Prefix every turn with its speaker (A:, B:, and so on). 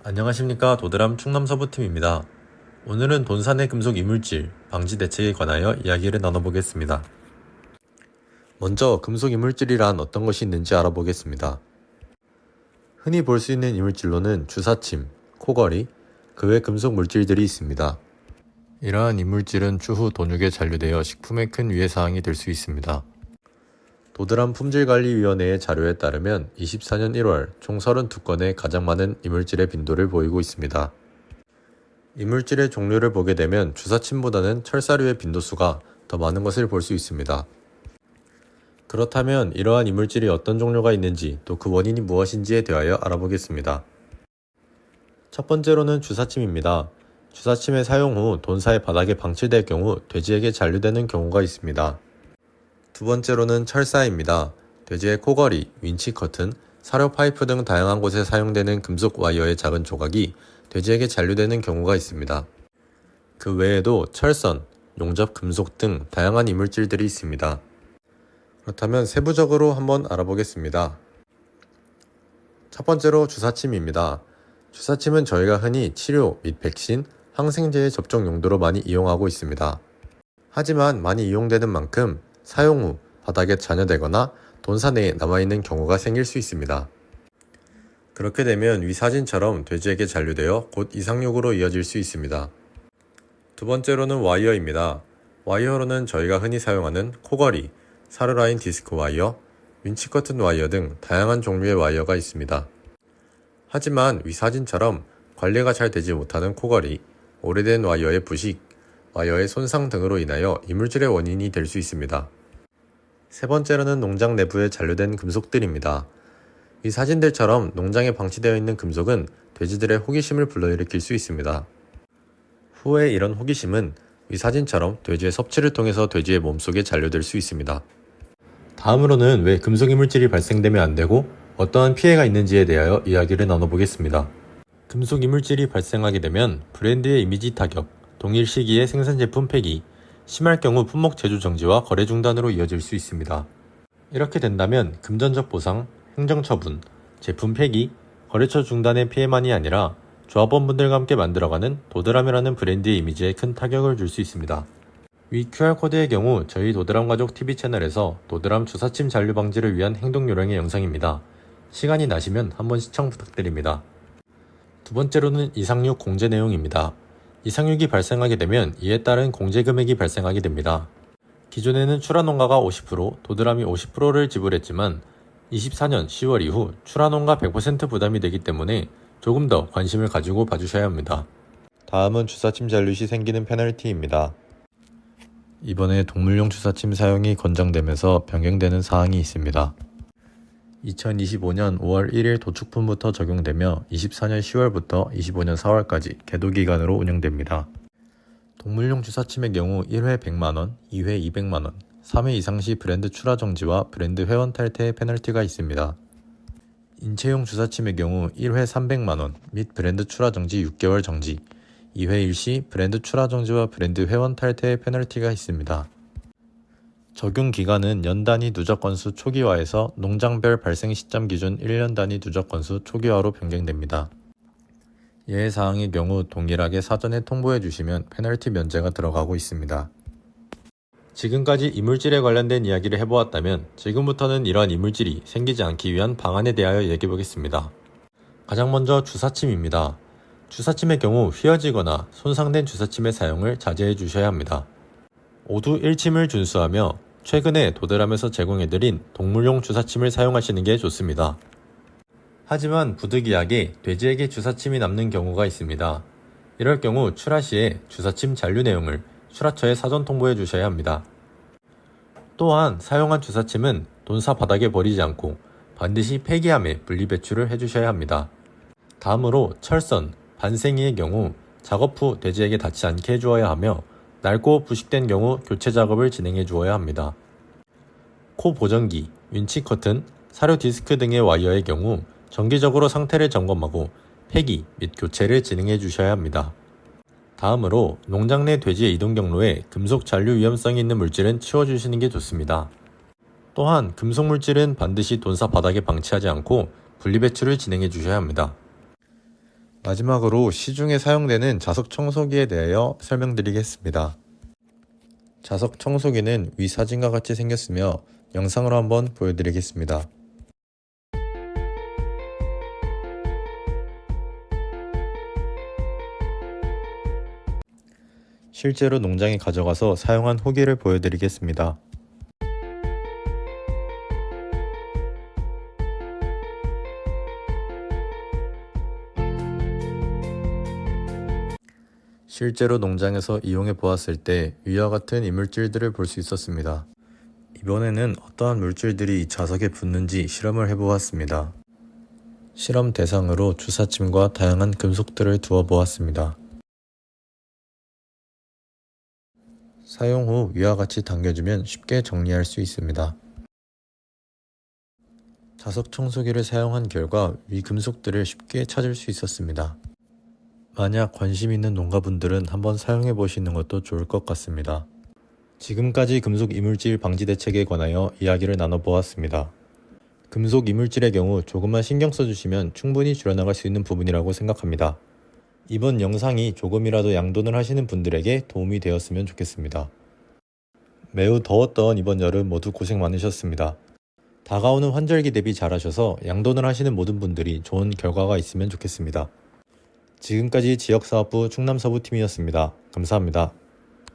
A: 안녕하십니까. 도드람 충남서부팀입니다. 오늘은 돈산의 금속 이물질 방지 대책에 관하여 이야기를 나눠보겠습니다. 먼저 금속 이물질이란 어떤 것이 있는지 알아보겠습니다. 흔히 볼 수 있는 이물질로는 주사침, 코걸이, 그 외 금속 물질들이 있습니다. 이러한 이물질은 추후 돈육에 잔류되어 식품에 큰 위해사항이 될 수 있습니다. 도드람 품질관리위원회의 자료에 따르면 24년 1월 총 32건의 가장 많은 이물질의 빈도를 보이고 있습니다. 이물질의 종류를 보게 되면 주사침보다는 철사류의 빈도수가 더 많은 것을 볼 수 있습니다. 그렇다면 이러한 이물질이 어떤 종류가 있는지 또 그 원인이 무엇인지에 대하여 알아보겠습니다. 첫 번째로는 주사침입니다. 주사침의 사용 후 돈사의 바닥에 방치될 경우 돼지에게 잔류되는 경우가 있습니다. 두 번째로는 철사입니다. 돼지의 코걸이, 윈치 커튼, 사료 파이프 등 다양한 곳에 사용되는 금속 와이어의 작은 조각이 돼지에게 잔류되는 경우가 있습니다. 그 외에도 철선, 용접 금속 등 다양한 이물질들이 있습니다. 그렇다면 세부적으로 한번 알아보겠습니다. 첫 번째로 주사침입니다. 주사침은 저희가 흔히 치료 및 백신, 항생제의 접종 용도로 많이 이용하고 있습니다. 하지만 많이 이용되는 만큼 사용 후 바닥에 잔여되거나 돈사 내에 남아있는 경우가 생길 수 있습니다. 그렇게 되면 위 사진처럼 돼지에게 잔류되어 곧 이상육으로 이어질 수 있습니다. 두 번째로는 와이어입니다. 와이어로는 저희가 흔히 사용하는 코걸이, 사료라인 디스크 와이어, 윈치커튼 와이어 등 다양한 종류의 와이어가 있습니다. 하지만 위 사진처럼 관리가 잘 되지 못하는 코걸이, 오래된 와이어의 부식, 와이어의 손상 등으로 인하여 이물질의 원인이 될 수 있습니다. 세 번째로는 농장 내부에 잔류된 금속들입니다. 이 사진들처럼 농장에 방치되어 있는 금속은 돼지들의 호기심을 불러일으킬 수 있습니다. 후에 이런 호기심은 이 사진처럼 돼지의 섭취를 통해서 돼지의 몸속에 잔류될 수 있습니다. 다음으로는 왜 금속 이물질이 발생되면 안 되고 어떠한 피해가 있는지에 대하여 이야기를 나눠보겠습니다. 금속 이물질이 발생하게 되면 브랜드의 이미지 타격, 동일 시기에 생산 제품 폐기, 심할 경우 품목 제조 정지와 거래 중단으로 이어질 수 있습니다. 이렇게 된다면 금전적 보상, 행정처분, 제품 폐기, 거래처 중단의 피해만이 아니라 조합원분들과 함께 만들어가는 도드람이라는 브랜드의 이미지에 큰 타격을 줄 수 있습니다. 위 QR코드의 경우 저희 도드람 가족 TV 채널에서 도드람 주사침 잔류 방지를 위한 행동 요령의 영상입니다. 시간이 나시면 한번 시청 부탁드립니다. 두 번째로는 이상육 공제 내용입니다. 이상육이 발생하게 되면 이에 따른 공제 금액이 발생하게 됩니다. 기존에는 출하농가가 50%, 도드람이 50%를 지불했지만 24년 10월 이후 출하농가 100% 부담이 되기 때문에 조금 더 관심을 가지고 봐주셔야 합니다. 다음은 주사침 잔류 시 생기는 페널티입니다. 이번에 동물용 주사침 사용이 권장되면서 변경되는 사항이 있습니다. 2025년 5월 1일 도축분부터 적용되며 24년 10월부터 25년 4월까지 계도기간으로 운영됩니다. 동물용 주사침의 경우 1회 100만원, 2회 200만원, 3회 이상 시 브랜드 출하 정지와 브랜드 회원 탈퇴의 페널티가 있습니다. 인체용 주사침의 경우 1회 300만원 및 브랜드 출하 정지 6개월 정지, 2회 일시 브랜드 출하 정지와 브랜드 회원 탈퇴의 페널티가 있습니다. 적용 기간은 연 단위 누적 건수 초기화에서 농장별 발생 시점 기준 1년 단위 누적 건수 초기화로 변경됩니다. 예외사항의 경우 동일하게 사전에 통보해 주시면 페널티 면제가 들어가고 있습니다. 지금까지 이물질에 관련된 이야기를 해보았다면 지금부터는 이러한 이물질이 생기지 않기 위한 방안에 대하여 얘기해 보겠습니다. 가장 먼저 주사침입니다. 주사침의 경우 휘어지거나 손상된 주사침의 사용을 자제해 주셔야 합니다. 모두 1침을 준수하며 최근에 도드람에서 제공해드린 동물용 주사침을 사용하시는 게 좋습니다. 하지만 부득이하게 돼지에게 주사침이 남는 경우가 있습니다. 이럴 경우 출하 시에 주사침 잔류 내용을 출하처에 사전 통보해 주셔야 합니다. 또한 사용한 주사침은 돈사 바닥에 버리지 않고 반드시 폐기함에 분리배출을 해주셔야 합니다. 다음으로 철선, 반생이의 경우 작업 후 돼지에게 닿지 않게 해주어야 하며 낡고 부식된 경우 교체 작업을 진행해 주어야 합니다. 코 보정기, 윈치 커튼, 사료 디스크 등의 와이어의 경우 정기적으로 상태를 점검하고 폐기 및 교체를 진행해 주셔야 합니다. 다음으로 농장 내 돼지의 이동 경로에 금속 잔류 위험성이 있는 물질은 치워주시는 게 좋습니다. 또한 금속 물질은 반드시 돈사 바닥에 방치하지 않고 분리배출을 진행해 주셔야 합니다. 마지막으로 시중에 사용되는 자석 청소기에 대하여 설명드리겠습니다. 자석 청소기는 위 사진과 같이 생겼으며 영상으로 한번 보여드리겠습니다. 실제로 농장에 가져가서 사용한 후기를 보여드리겠습니다. 실제로 농장에서 이용해 보았을 때 위와 같은 이물질들을 볼 수 있었습니다. 이번에는 어떠한 물질들이 이 자석에 붙는지 실험을 해보았습니다. 실험 대상으로 주사침과 다양한 금속들을 두어 보았습니다. 사용 후 위와 같이 당겨주면 쉽게 정리할 수 있습니다. 자석 청소기를 사용한 결과 위 금속들을 쉽게 찾을 수 있었습니다. 만약 관심 있는 농가분들은 한번 사용해 보시는 것도 좋을 것 같습니다. 지금까지 금속 이물질 방지 대책에 관하여 이야기를 나눠보았습니다. 금속 이물질의 경우 조금만 신경 써주시면 충분히 줄여나갈 수 있는 부분이라고 생각합니다. 이번 영상이 조금이라도 양돈을 하시는 분들에게 도움이 되었으면 좋겠습니다. 매우 더웠던 이번 여름 모두 고생 많으셨습니다. 다가오는 환절기 대비 잘하셔서 양돈을 하시는 모든 분들이 좋은 결과가 있으면 좋겠습니다. 지금까지 지역사업부 충남서부팀이었습니다. 감사합니다.